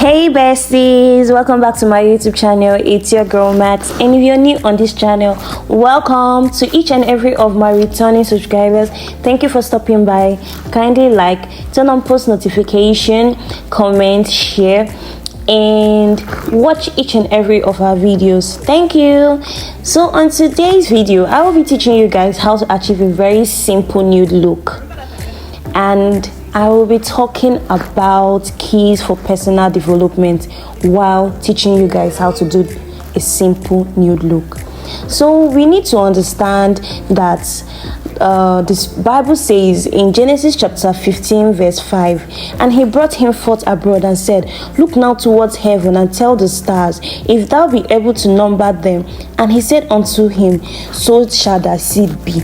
Hey besties, welcome back to my YouTube channel. It's your girl Macks, and if you're new on this channel, welcome. To each and every of my returning subscribers, thank you for stopping by. Kindly like, turn on post notification, comment, share, and watch each and every of our videos. Thank you. So on today's video, I will be teaching you guys how to achieve a very simple nude look, and I will be talking about keys for personal development while teaching you guys how to do a simple nude look. So we need to understand that this Bible says in Genesis chapter 15 verse 5, and he brought him forth abroad and said, look now towards heaven and tell the stars, if thou be able to number them. And he said unto him, so shall thy seed be.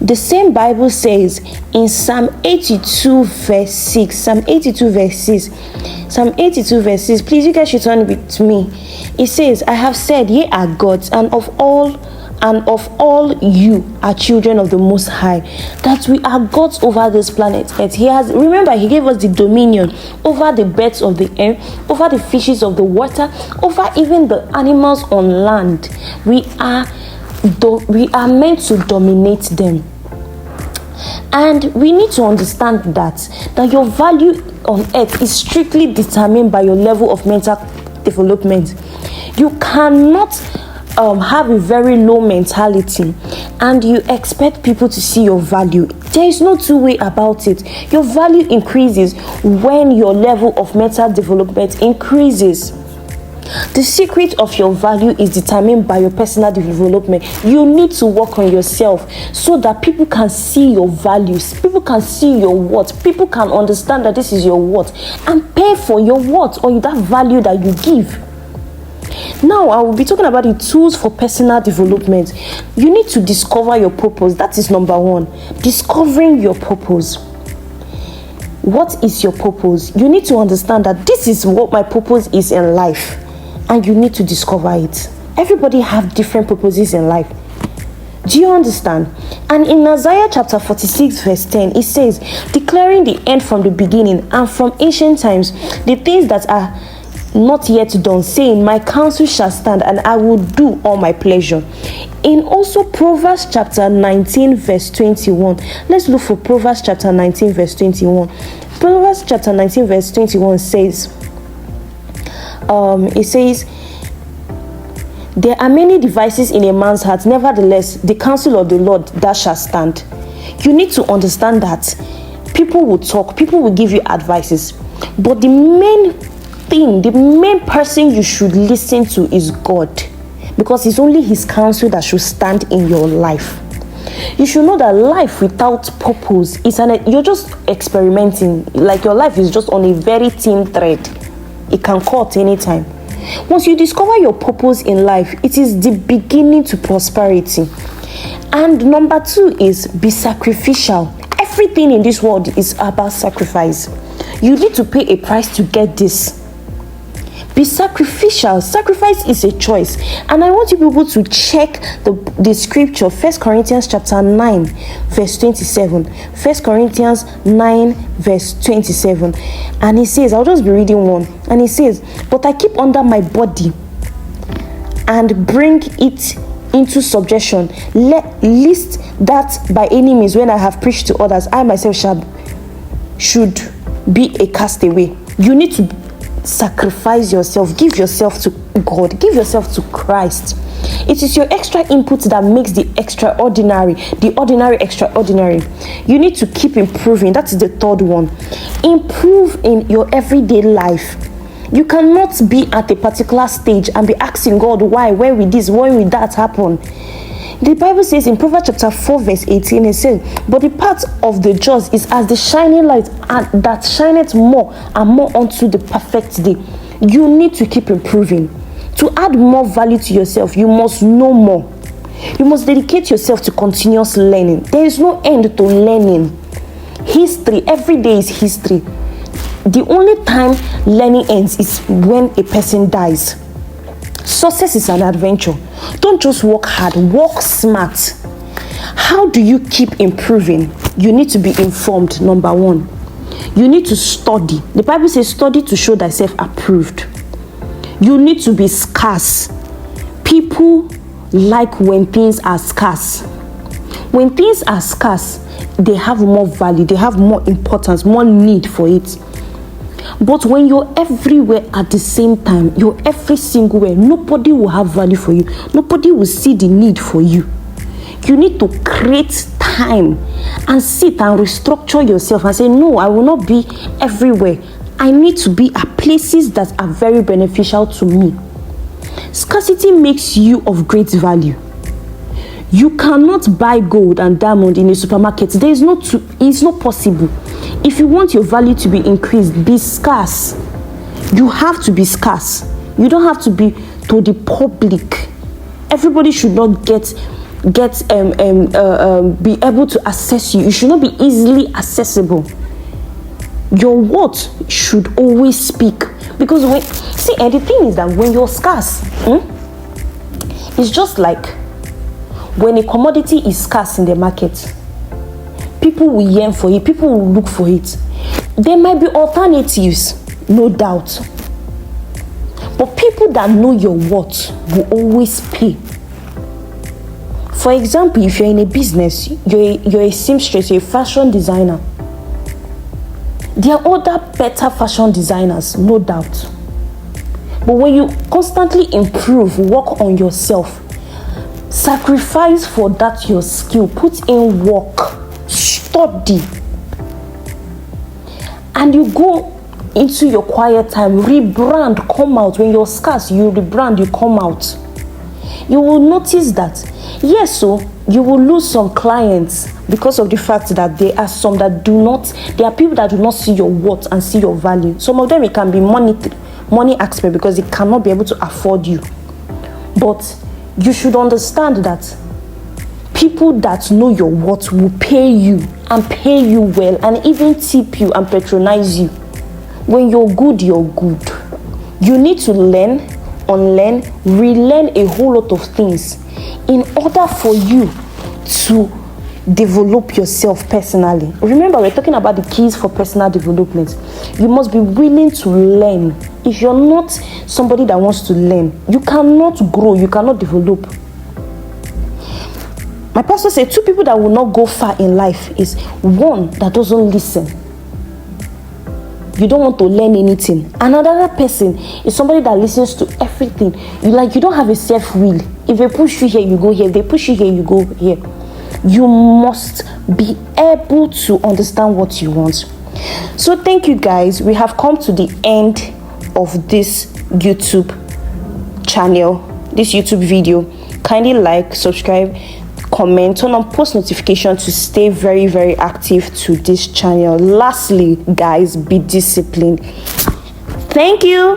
The same Bible says in Psalm 82 verse 6, Psalm 82 verse 6, please you guys should turn with me. It says, I have said, ye are gods, and of all you are children of the Most High. That we are gods over this planet Earth. He gave us the dominion over the birds of the air, over the fishes of the water, over even the animals on land. We are meant to dominate them. And we need to understand that your value on earth is strictly determined by your level of mental development. You cannot have a very low mentality and you expect people to see your value. There is no two way about it. Your value increases when your level of mental development increases. The secret of your value is determined by your personal development. You need to work on yourself so that people can see your values, people can see your worth, people can understand that this is your worth and pay for your worth or that value that you give. Now, I will be talking about the tools for personal development. You need to discover your purpose. That is number one. Discovering your purpose. What is your purpose? You need to understand that this is what my purpose is in life. And you need to discover it. Everybody have different purposes in life. Do you understand? And in Isaiah chapter 46 verse 10, it says, declaring the end from the beginning and from ancient times, the things that are not yet done, saying, my counsel shall stand and I will do all my pleasure. In also Proverbs chapter 19 verse 21, let's look for Proverbs chapter 19 verse 21. Proverbs chapter 19 verse 21 says, it says, there are many devices in a man's heart, nevertheless the counsel of the Lord that shall stand. You need to understand that people will talk, people will give you advices, but the main person you should listen to is God, because it's only his counsel that should stand in your life. You should know that life without purpose is you're just experimenting, like your life is just on a very thin thread. It can cut anytime. Once you discover your purpose in life, it is the beginning to prosperity. And number two is be sacrificial. Everything in this world is about sacrifice. You need to pay a price to get this. Be sacrificial. Sacrifice is a choice. And I want you people to check the scripture, 1 Corinthians chapter 9 verse 27. 1 Corinthians 9 verse 27. And he says, I'll just be reading one. And he says, but I keep under my body and bring it into subjection, lest that by any means when I have preached to others, I myself should be a castaway. You need to sacrifice yourself. Give yourself to God. Give yourself to Christ. It is your extra input that makes the ordinary extraordinary. You need to keep improving. That is the third one. Improve in your everyday life. You cannot be at a particular stage and be asking God, why, when will this, when will that happen? The Bible says in Proverbs chapter 4 verse 18, it says, but the path of the just is as the shining light, and that shineth more and more unto the perfect day. You need to keep improving. To add more value to yourself, you must know more. You must dedicate yourself to continuous learning. There is no end to learning. History, every day is history. The only time learning ends is when a person dies. Success is an adventure. Don't just work hard, work smart. How do you keep improving? You need to be informed, number one. You need to study. The Bible says, study to show thyself approved. You need to be scarce. People like when things are scarce. When things are scarce, they have more value, they have more importance, more need for it. But when you're everywhere at the same time, you're every single way, nobody will have value for you. Nobody will see the need for you. You need to create time and sit and restructure yourself and say, no, I will not be everywhere. I need to be at places that are very beneficial to me. Scarcity makes you of great value. You cannot buy gold and diamond in a supermarket. It's not possible. If you want your value to be increased, be scarce. You have to be scarce. You don't have to be to the public. Everybody should not be able to access you. You should not be easily accessible. Your worth should always speak. Because and the thing is that when you're scarce, it's just like when a commodity is scarce in the market, people will yearn for it, people will look for it. There might be alternatives, no doubt. But people that know your worth will always pay. For example, if you're in a business, you're a seamstress, you're a fashion designer. There are other better fashion designers, no doubt. But when you constantly improve, work on yourself, sacrifice for that your skill, put in work, study, and you go into your quiet time, rebrand, come out. When you're scarce, you rebrand, you come out. You will notice that, yes, so you will lose some clients because of the fact that there are people that do not see your worth and see your value. Some of them, it can be money aspect because they cannot be able to afford you. But you should understand that people that know your worth will pay you and pay you well and even tip you and patronize you. When you're good, you're good. You need to learn, unlearn, relearn a whole lot of things in order for you to develop yourself personally. Remember, we're talking about the keys for personal development. You must be willing to learn. If you're not somebody that wants to learn, you cannot grow, you cannot develop. My pastor said 2 people that will not go far in life is one that doesn't listen. You don't want to learn anything. Another person is somebody that listens to everything. You don't have a self-will. If they push you here, you go here. If they push you here, you go here. You must be able to understand what you want. So thank you guys. We have come to the end of this YouTube channel, this YouTube video. Kindly like, subscribe, comment, turn on post notification to stay very, very active to this channel. Lastly, guys, be disciplined. Thank you.